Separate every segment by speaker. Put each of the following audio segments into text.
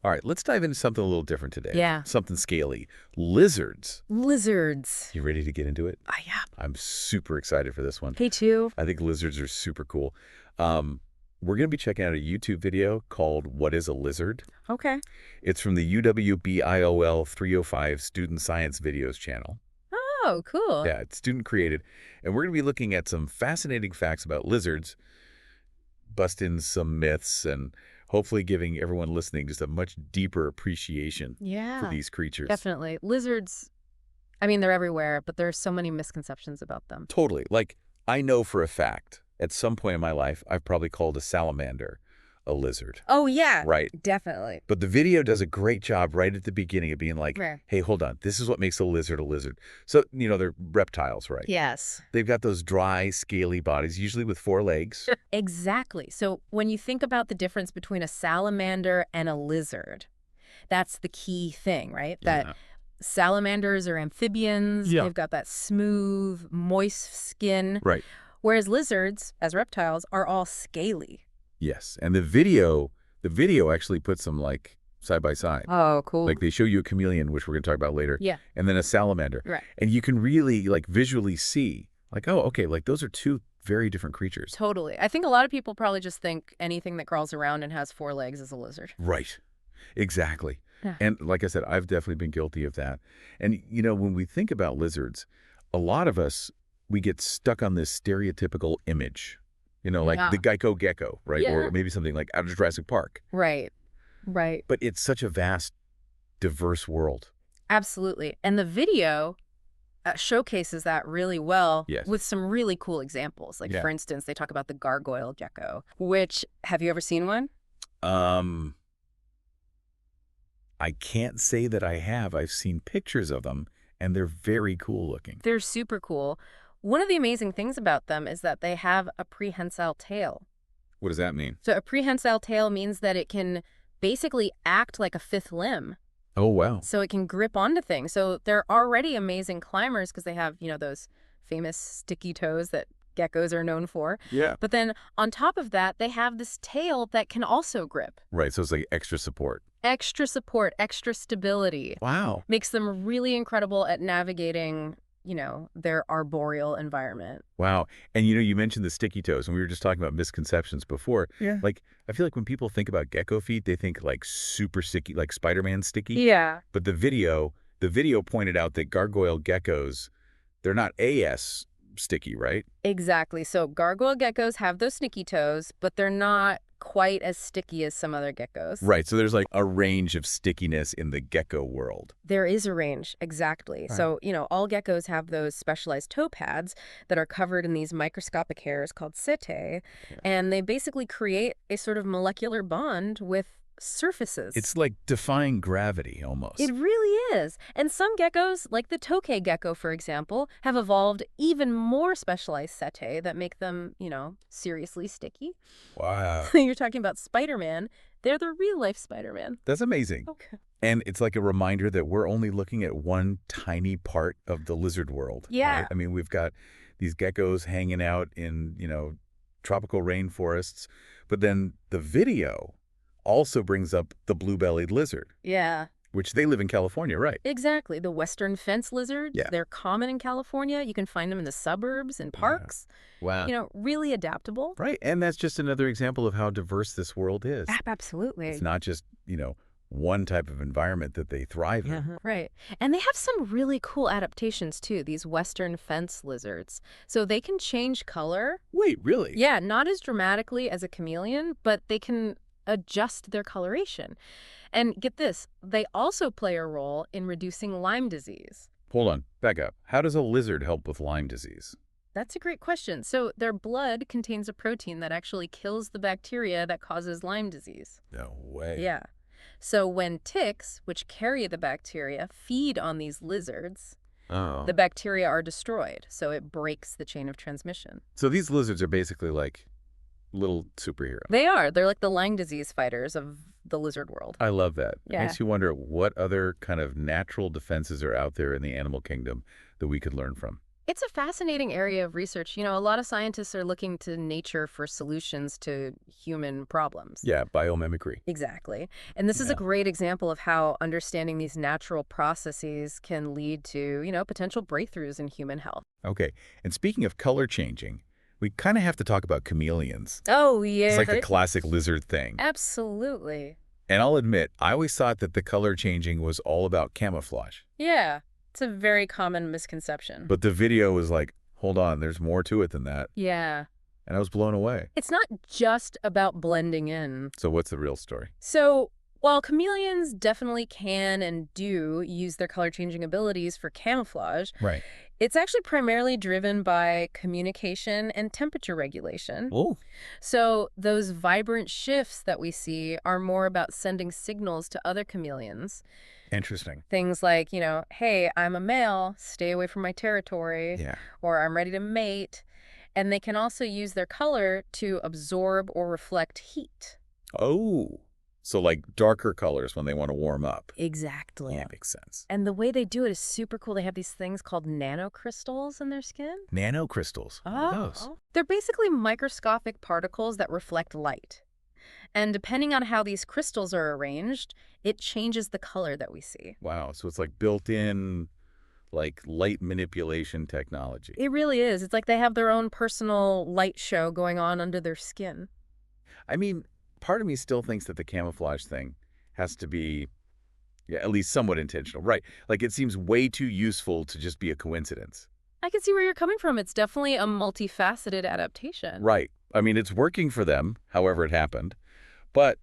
Speaker 1: All right, let's dive into something a little different today.
Speaker 2: Yeah.
Speaker 1: Something scaly. Lizards.
Speaker 2: Lizards.
Speaker 1: You ready to get into it?
Speaker 2: I am.
Speaker 1: I'm super excited for this one.
Speaker 2: Me too.
Speaker 1: I think lizards are super cool. We're going to be checking out a YouTube video called What is a Lizard?
Speaker 2: Okay.
Speaker 1: It's from the UWBIOL 305 Student Science Videos channel.
Speaker 2: Oh, cool.
Speaker 1: Yeah, it's student created. And we're going to be looking at some fascinating facts about lizards, bust in some myths, and hopefully giving everyone listening just a much deeper appreciation for these creatures.
Speaker 2: Definitely. Lizards, I mean, they're everywhere, but there's so many misconceptions about them.
Speaker 1: Totally. Like, I know for a fact, at some point in my life, I've probably called a salamander a lizard.
Speaker 2: Oh, yeah.
Speaker 1: Right.
Speaker 2: Definitely.
Speaker 1: But the video does a great job right at the beginning of being like,
Speaker 2: Right.
Speaker 1: hey, hold on. This is what makes a lizard a lizard. So, they're reptiles, right?
Speaker 2: Yes.
Speaker 1: They've got those dry, scaly bodies, usually with 4 legs.
Speaker 2: Exactly. So when you think about the difference between a salamander and a lizard, that's the key thing, right? That salamanders are amphibians.
Speaker 1: Yeah.
Speaker 2: They've got that smooth, moist skin.
Speaker 1: Right.
Speaker 2: Whereas lizards, as reptiles, are all scaly.
Speaker 1: Yes. And the video actually puts them like side by side.
Speaker 2: Oh, cool.
Speaker 1: Like they show you a chameleon, which we're going to talk about later.
Speaker 2: Yeah.
Speaker 1: And then a salamander.
Speaker 2: Right.
Speaker 1: And you can really like visually see like, oh, okay, like those are two very different creatures.
Speaker 2: Totally. I think a lot of people probably just think anything that crawls around and has 4 legs is a lizard.
Speaker 1: Right. Exactly.
Speaker 2: Yeah.
Speaker 1: And like I said, I've definitely been guilty of that. And, when we think about lizards, a lot of us, we get stuck on this stereotypical image, like the Geico gecko, right?
Speaker 2: Yeah.
Speaker 1: Or maybe something like out of Jurassic Park.
Speaker 2: Right. Right.
Speaker 1: But it's such a vast, diverse world.
Speaker 2: Absolutely. And the video showcases that really well
Speaker 1: Yes.
Speaker 2: with some really cool examples. Like,
Speaker 1: Yeah.
Speaker 2: for instance, they talk about the gargoyle gecko, which, have you ever seen one?
Speaker 1: I can't say that I have. I've seen pictures of them, and they're very cool looking.
Speaker 2: They're super cool. One of the amazing things about them is that they have a prehensile tail.
Speaker 1: What does that mean?
Speaker 2: So a prehensile tail means that it can basically act like a 5th limb.
Speaker 1: Oh, wow.
Speaker 2: So it can grip onto things. So they're already amazing climbers because they have, those famous sticky toes that geckos are known for.
Speaker 1: Yeah.
Speaker 2: But then on top of that, they have this tail that can also grip.
Speaker 1: Right, so it's like extra support.
Speaker 2: Extra support, extra stability.
Speaker 1: Wow.
Speaker 2: Makes them really incredible at navigating, their arboreal environment.
Speaker 1: Wow. And you mentioned the sticky toes, and we were just talking about misconceptions before.
Speaker 2: Yeah.
Speaker 1: Like, I feel like when people think about gecko feet, they think like super sticky, like Spider-Man sticky.
Speaker 2: Yeah.
Speaker 1: But the video pointed out that gargoyle geckos, they're not AS sticky, right?
Speaker 2: Exactly. So gargoyle geckos have those sticky toes, but they're not quite as sticky as some other geckos.
Speaker 1: Right. So there's like a range of stickiness in the gecko world.
Speaker 2: There is a range, exactly.
Speaker 1: Right.
Speaker 2: So, all geckos have those specialized toe pads that are covered in these microscopic hairs called setae, and they basically create a sort of molecular bond with surfaces.
Speaker 1: It's like defying gravity almost.
Speaker 2: It really is. And some geckos, like the tokay gecko, for example, have evolved even more specialized setae that make them, seriously sticky.
Speaker 1: Wow.
Speaker 2: You're talking about Spider-Man. They're the real-life Spider-Man.
Speaker 1: That's amazing.
Speaker 2: Okay.
Speaker 1: And it's like a reminder that we're only looking at one tiny part of the lizard world.
Speaker 2: Yeah.
Speaker 1: Right? I mean, we've got these geckos hanging out in, tropical rainforests. But then the video also brings up the blue-bellied lizard.
Speaker 2: Yeah.
Speaker 1: Which they live in California, right?
Speaker 2: Exactly. The western fence lizards,
Speaker 1: Yeah.
Speaker 2: They're common in California. You can find them in the suburbs, in parks.
Speaker 1: Wow.
Speaker 2: Really adaptable.
Speaker 1: Right. And that's just another example of how diverse this world is.
Speaker 2: Absolutely.
Speaker 1: It's not just, one type of environment that they thrive in.
Speaker 2: Right. And they have some really cool adaptations, too, these western fence lizards. So they can change color.
Speaker 1: Wait, really?
Speaker 2: Yeah, not as dramatically as a chameleon, but they can adjust their coloration. And get this, they also play a role in reducing Lyme disease.
Speaker 1: Hold on, back up. How does a lizard help with Lyme disease?
Speaker 2: That's a great question. So their blood contains a protein that actually kills the bacteria that causes Lyme disease.
Speaker 1: No way.
Speaker 2: Yeah. So when ticks, which carry the bacteria, feed on these lizards, the bacteria are destroyed. So it breaks the chain of transmission.
Speaker 1: So these lizards are basically like little superheroes.
Speaker 2: They are. They're like the Lyme disease fighters of the lizard world.
Speaker 1: I love that.
Speaker 2: Yeah.
Speaker 1: It makes you wonder what other kind of natural defenses are out there in the animal kingdom that we could learn from.
Speaker 2: It's a fascinating area of research. A lot of scientists are looking to nature for solutions to human problems.
Speaker 1: Yeah, biomimicry.
Speaker 2: Exactly. And this is a
Speaker 1: Yeah.
Speaker 2: great example of how understanding these natural processes can lead to, potential breakthroughs in human health.
Speaker 1: Okay. And speaking of color changing, we kind of have to talk about chameleons.
Speaker 2: Oh,
Speaker 1: It's
Speaker 2: yeah.
Speaker 1: like the classic lizard thing.
Speaker 2: Absolutely.
Speaker 1: And I'll admit, I always thought that the color changing was all about camouflage.
Speaker 2: Yeah. It's a very common misconception.
Speaker 1: But the video was like, hold on, there's more to it than that.
Speaker 2: Yeah.
Speaker 1: And I was blown away.
Speaker 2: It's not just about blending in.
Speaker 1: So what's the real story?
Speaker 2: So, while chameleons definitely can and do use their color-changing abilities for camouflage,
Speaker 1: Right.
Speaker 2: it's actually primarily driven by communication and temperature regulation.
Speaker 1: Oh.
Speaker 2: So, those vibrant shifts that we see are more about sending signals to other chameleons.
Speaker 1: Interesting.
Speaker 2: Things like, hey, I'm a male, stay away from my territory,
Speaker 1: Yeah.
Speaker 2: or I'm ready to mate. And they can also use their color to absorb or reflect heat.
Speaker 1: Oh. So like darker colors when they want to warm up.
Speaker 2: Exactly.
Speaker 1: Yeah, makes sense.
Speaker 2: And the way they do it is super cool. They have these things called nanocrystals in their skin.
Speaker 1: Nanocrystals. What are those?
Speaker 2: They're basically microscopic particles that reflect light. And depending on how these crystals are arranged, it changes the color that we see.
Speaker 1: Wow. So it's like built-in like light manipulation technology.
Speaker 2: It really is. It's like they have their own personal light show going on under their skin.
Speaker 1: I mean, part of me still thinks that the camouflage thing has to be, yeah, at least somewhat intentional, right? Like it seems way too useful to just be a coincidence.
Speaker 2: I can see where you're coming from. It's definitely a multifaceted adaptation.
Speaker 1: Right. I mean, it's working for them, however it happened. But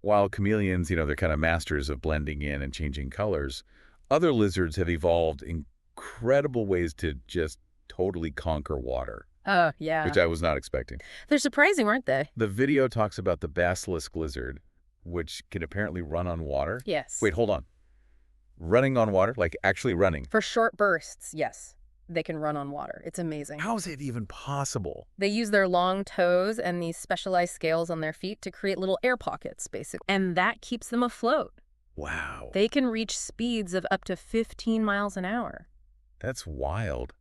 Speaker 1: while chameleons, they're kind of masters of blending in and changing colors, other lizards have evolved incredible ways to just totally conquer water.
Speaker 2: Oh, yeah.
Speaker 1: Which I was not expecting.
Speaker 2: They're surprising, aren't they?
Speaker 1: The video talks about the basilisk lizard, which can apparently run on water.
Speaker 2: Yes.
Speaker 1: Wait, hold on. Running on water? Like actually running?
Speaker 2: For short bursts, yes. They can run on water. It's amazing.
Speaker 1: How is it even possible?
Speaker 2: They use their long toes and these specialized scales on their feet to create little air pockets, basically. And that keeps them afloat.
Speaker 1: Wow.
Speaker 2: They can reach speeds of up to 15 miles an hour.
Speaker 1: That's wild.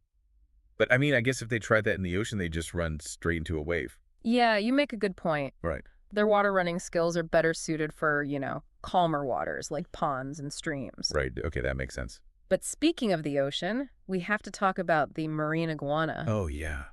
Speaker 1: But I mean, I guess if they tried that in the ocean, they'd just run straight into a wave.
Speaker 2: Yeah, you make a good point.
Speaker 1: Right.
Speaker 2: Their water running skills are better suited for, calmer waters like ponds and streams.
Speaker 1: Right. Okay, that makes sense.
Speaker 2: But speaking of the ocean, we have to talk about the marine iguana.
Speaker 1: Oh, yeah.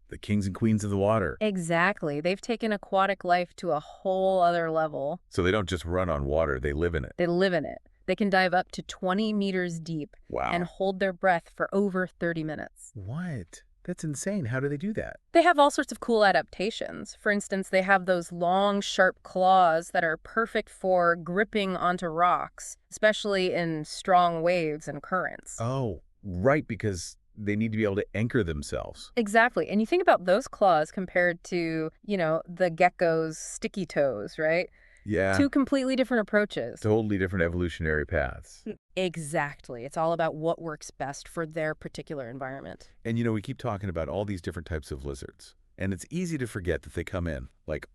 Speaker 1: The kings and queens of the water.
Speaker 2: Exactly. They've taken aquatic life to a whole other level.
Speaker 1: So they don't just run on water, they live in it.
Speaker 2: They live in it. They can dive up to 20 meters deep.
Speaker 1: Wow.
Speaker 2: And hold their breath for over 30 minutes.
Speaker 1: What? That's insane. How do they do that?
Speaker 2: They have all sorts of cool adaptations. For instance, they have those long, sharp claws that are perfect for gripping onto rocks, especially in strong waves and currents.
Speaker 1: Oh, right, because they need to be able to anchor themselves.
Speaker 2: Exactly. And you think about those claws compared to, the gecko's sticky toes, right?
Speaker 1: Yeah.
Speaker 2: Two completely different approaches.
Speaker 1: Totally different evolutionary paths.
Speaker 2: Exactly. It's all about what works best for their particular environment.
Speaker 1: And, we keep talking about all these different types of lizards. And it's easy to forget that they come in, like,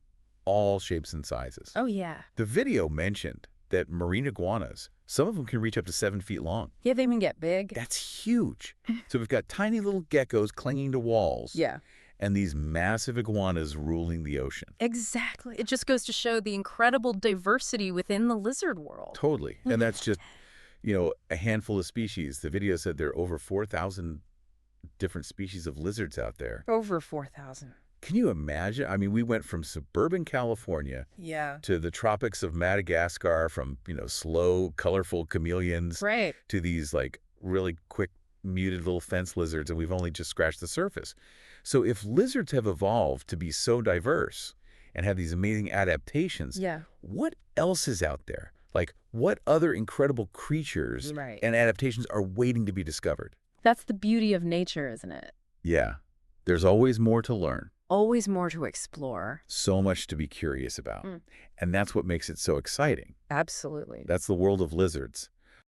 Speaker 1: all shapes and sizes.
Speaker 2: Oh, yeah.
Speaker 1: The video mentioned that marine iguanas, some of them can reach up to 7 feet long.
Speaker 2: Yeah, they even get big.
Speaker 1: That's huge. So we've got tiny little geckos clinging to walls.
Speaker 2: Yeah.
Speaker 1: And these massive iguanas ruling the ocean.
Speaker 2: Exactly. It just goes to show the incredible diversity within the lizard world.
Speaker 1: Totally. And that's just, a handful of species. The video said there are over 4,000 different species of lizards out there.
Speaker 2: Over 4,000.
Speaker 1: Can you imagine? I mean, we went from suburban California to the tropics of Madagascar, from, slow, colorful chameleons to these, like, really quick, muted little fence lizards, and we've only just scratched the surface. So if lizards have evolved to be so diverse and have these amazing adaptations, what else is out there? Like, what other incredible creatures and adaptations are waiting to be discovered?
Speaker 2: That's the beauty of nature, isn't it?
Speaker 1: Yeah. There's always more to learn.
Speaker 2: Always more to explore.
Speaker 1: So much to be curious about. And that's what makes it so exciting.
Speaker 2: Absolutely.
Speaker 1: That's the world of lizards.